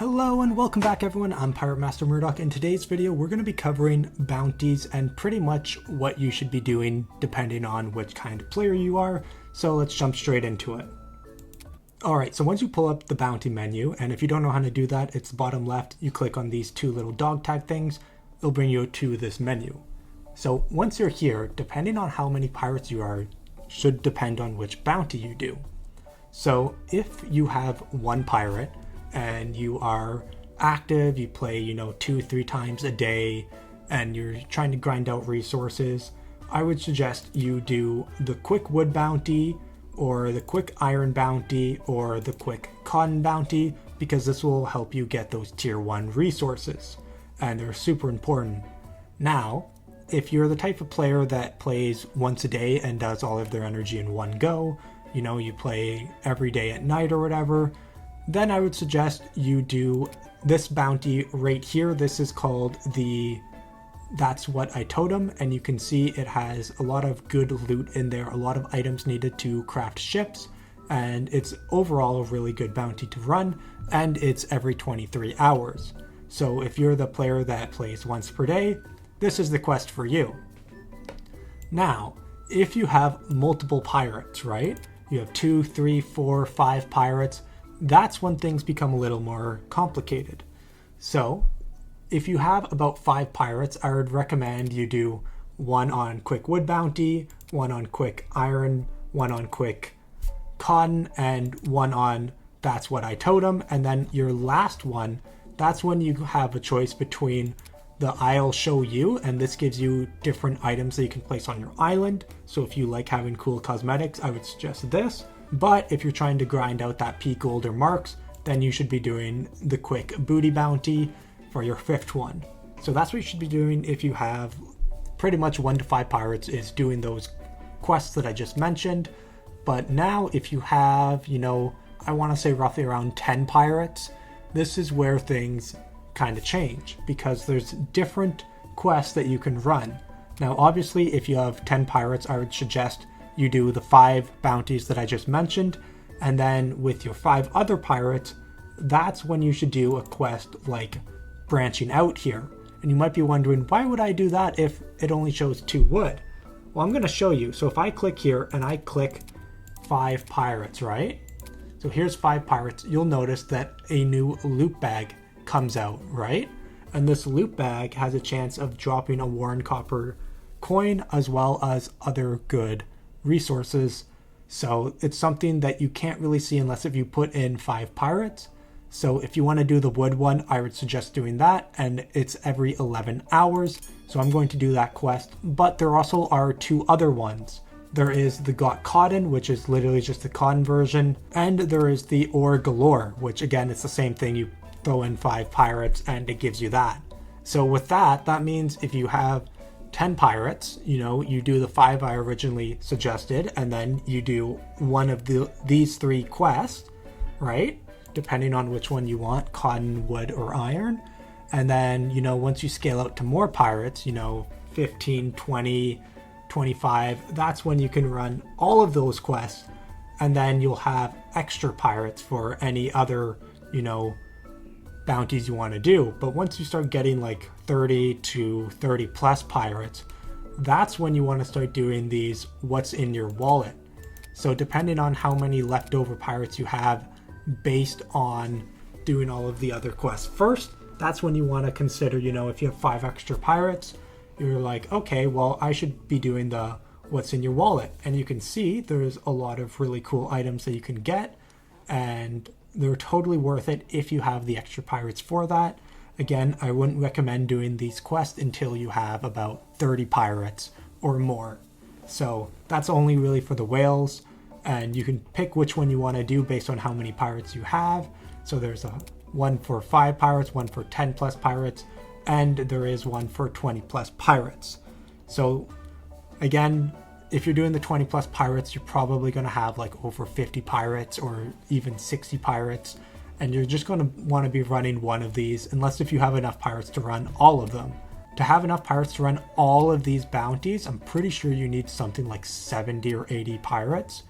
Hello and welcome back everyone, I'm Pirate Master Murdoch. In today's video we're going to be covering bounties and pretty much what you should be doing depending on which kind of player you are, so let's jump straight into it. Alright, so once you pull up the bounty menu, and if you don't know how to do that, it's the bottom left, you click on these two little dog tag things, it'll bring you to this menu. So once you're here, depending on how many pirates you are, should depend on which bounty you do. So if you have one pirate, and you are active, you play 2-3 times a day, and you're trying to grind out resources, I would suggest you do the quick wood bounty or the quick iron bounty or the quick cotton bounty, because this will help you get those tier 1 resources and they're super important. Now if you're the type of player that plays once a day and does all of their energy in one go, you play every day at night or whatever, then I would suggest you do this bounty right here. This is called the That's What I Totem, and you can see it has a lot of good loot in there, a lot of items needed to craft ships, and it's overall a really good bounty to run, and it's every 23 hours. So if you're the player that plays once per day, this is the quest for you. Now, if you have multiple pirates, right? You have 2, 3, 4, 5 pirates, that's when things become a little more complicated. So if you have about 5 pirates, I would recommend you do one on quick wood bounty, one on quick iron, one on quick cotton, and one on That's What I Totem. And then your last one, that's when you have a choice between the I'll Show You, and this gives you different items that you can place on your island. So if you like having cool cosmetics, I would suggest this. But if you're trying to grind out that P gold or marks, then you should be doing the quick booty bounty for your 5th one. So that's what you should be doing if you have pretty much 1 to 5 pirates, is doing those quests that I just mentioned. But now if you have, I want to say roughly around 10 pirates, this is where things kind of change, because there's different quests that you can run. Now obviously if you have 10 pirates, I would suggest you do the 5 bounties that I just mentioned, and then with your 5 other pirates, that's when you should do a quest like branching out here. And you might be wondering, why would I do that if it only shows 2 wood? Well, I'm going to show you. So if I click here and I click 5 pirates, right? So here's 5 pirates, you'll notice that a new loot bag comes out, right? And this loot bag has a chance of dropping a Warren Copper coin as well as other good resources. So it's something that you can't really see unless if you put in 5 pirates. So if you want to do the wood one, I would suggest doing that, and it's every 11 hours. So I'm going to do that quest, but there also are 2 other ones. There is the Got Cotton, which is literally just the cotton version, and there is the Ore Galore, which again, it's the same thing. You throw in 5 pirates and it gives you that. So with that, that means if you have 10 pirates, you do the 5 I originally suggested, and then you do one of these 3 quests, right? Depending on which one you want, cotton, wood, or iron. And then, once you scale out to more pirates, 15, 20, 25, that's when you can run all of those quests, and then you'll have extra pirates for any other, bounties you want to do. But once you start getting like 30 to 30 plus pirates, that's when you want to start doing these what's in your wallet. So depending on how many leftover pirates you have based on doing all of the other quests first, that's when you want to consider, if you have 5 extra pirates, you're like, okay, well, I should be doing the what's in your wallet. And you can see there's a lot of really cool items that you can get, and they're totally worth it if you have the extra pirates for that. Again, I wouldn't recommend doing these quests until you have about 30 pirates or more. So that's only really for the whales, and you can pick which one you want to do based on how many pirates you have. So there's one for 5 pirates, one for 10 plus pirates, and there is one for 20 plus pirates. So again, if you're doing the 20 plus pirates, you're probably going to have like over 50 pirates or even 60 pirates, and you're just going to want to be running one of these, unless if you have enough pirates to run all of them. To have enough pirates to run all of these bounties, I'm pretty sure you need something like 70 or 80 pirates.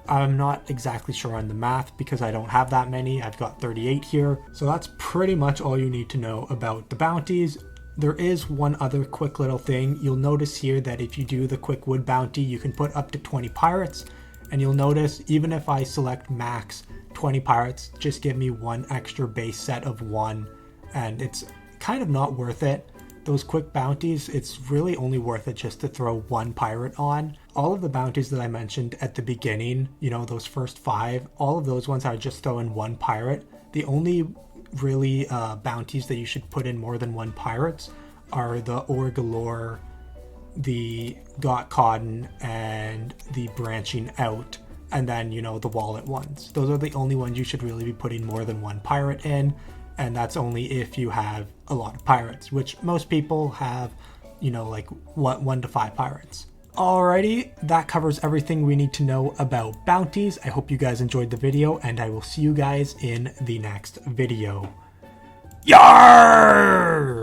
I'm not exactly sure on the math because I don't have that many. I've got 38 here. So that's pretty much all you need to know about the bounties. There is one other quick little thing. You'll notice here that if you do the quick wood bounty, you can put up to 20 pirates. And you'll notice even if I select max 20 pirates, just give me one extra base set of 1. And it's kind of not worth it. Those quick bounties, it's really only worth it just to throw 1 pirate on. All of the bounties that I mentioned at the beginning, you know, those first 5, all of those ones are just throwing 1 pirate. The only really bounties that you should put in more than 1 pirates are the ore galore, the got cotton, and the branching out, and then, you know, the wallet ones. Those are the only ones you should really be putting more than 1 pirate in. And that's only if you have a lot of pirates, which most people have, you know, like 1 to 5 pirates. Alrighty, that covers everything we need to know about bounties. I hope you guys enjoyed the video, and I will see you guys in the next video. Yarr!